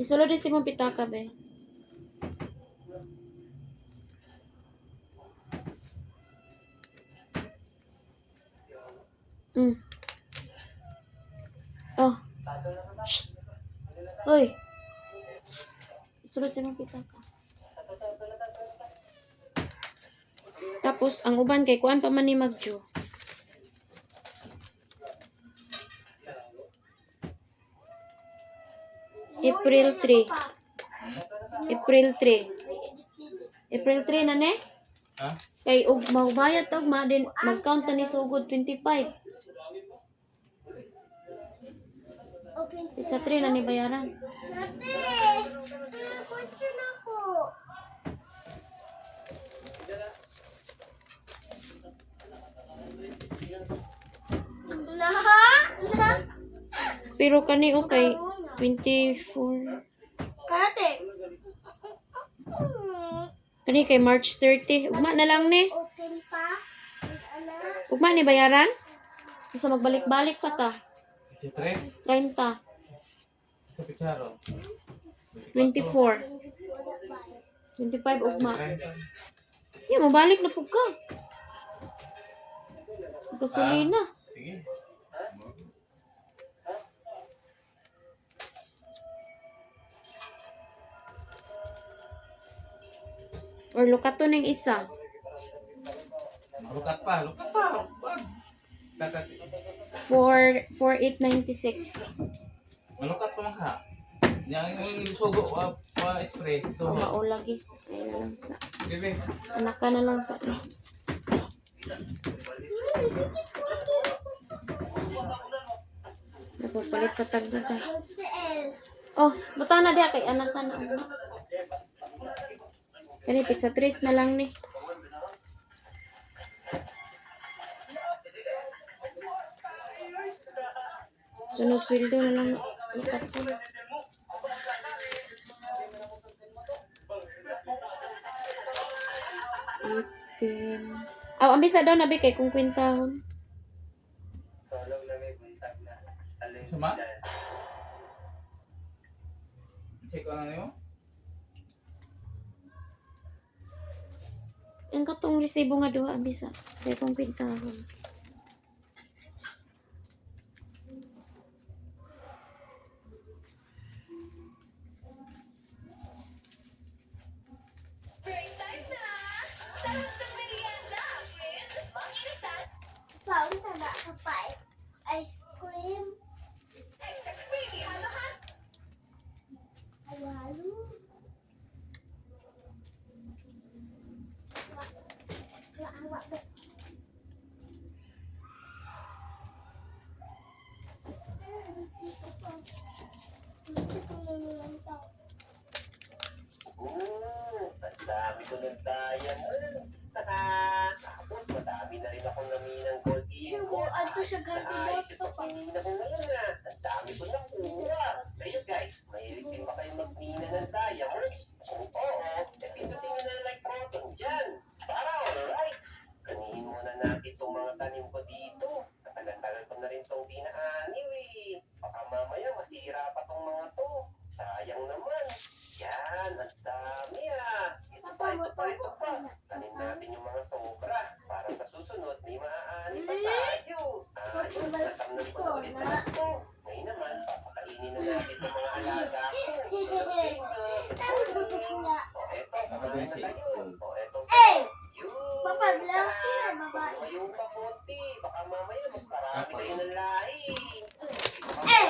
Isulod din si mong pitaka, be. Oh. Shh. Hoy. Shh. Isulod si mong pitaka. Tapos, ang uban kay kuan pa man ni Magjo. April 3. April 3. April 3 na ne? Ha? Kay ug magbayad og ma din mag-count na ni sugod 25. Sa 3 na ni bayaran. Pero kani okay 24. Kate. Kani kay March 30. Ugma na lang ni. Open pa. Ugma ni bayaran. Isa magbalik-balik pa ta. Si Tres. 30. Sa Picharo. 24. 25 ugma. Yeah, mabalik na pug ka. Gasolina. Sige. Or lukato ning isa. Lukat pa. Lukat pa. Lukat. 4896. Malukat pa man ka. Yang sugo pa spray. Oh, So, maulagi. Ay na lang sa. bebe. Anak ka na lang sa. Napapalit pa tagdagas. Oh, buta na diha kay anak ka na. Kani pizza 3 na lang ni. Sunod sweldo na lang. Lukat ko. 18. Aw, ambisa daw nabi kay kung kwintahon. Sama? Check ko na niyo. Ang katong resibo nga duha ambisa kay kung kwintahon. Saan sa nakapay? Ice cream. Halo-halo. Awak deh. Dami ko ng tayan. Tapos madami na rin akong naminang gold eagle. Subuan ko siya ganti Ito pangina ko ngayon na. Ang dami ko nakuha. Kayo guys, mahilig din ba kayo magmina ng sayang? Kung oo, pindutin nyo na like button dyan. Para alright. Kanihin muna natin itong mga tanim ko dito. Katagal-tagal ko na rin itong dinaaniw eh. Baka mamaya masira pa itong mga to. Sayang naman. Yan, ang dami ah. Ito pa. Tanim natin yung mga sobra. Para sa susunod, may maaani pa tayo. Ayun, natamnan ko na ulit na ito. Ngayon naman, papakainin na natin yung mga alaga ko. O, eto, kakain na tayo. O, eto. Yun. Papa, bilang sila, babae. Tumayo ka konti. Baka mamaya magparami kayo ng lahi. Eh!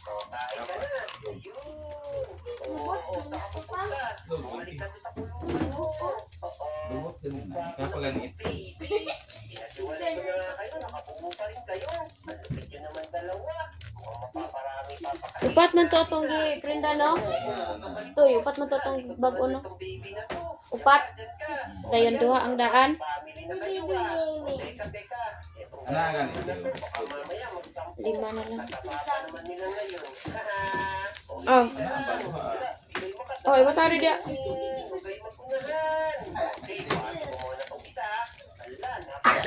O, kain ka na. Yun. Oo, nakapupunta. Bumalik ka doon sa kulungan mo. Oo. Lubot din na. Kaya pala ni Pinasiwalan ko na kayo, nakapupo pa rin kayo. Malupit yun naman dalawa. Mukhang mapaparami papakain. Upat man to tong gi prenda no? Stoy, upat man to tong bag-o no. Itong baby na to. Upat. Diyan ka. Dayon duha ang daan. Family na kayo ah. Teka. Itong Ano nga ganito? baka mamaya magtampo. 5 na lang. Natapapa naman nila ngayon. Oh. Ano ang bago ha? Oh, iwatari dia.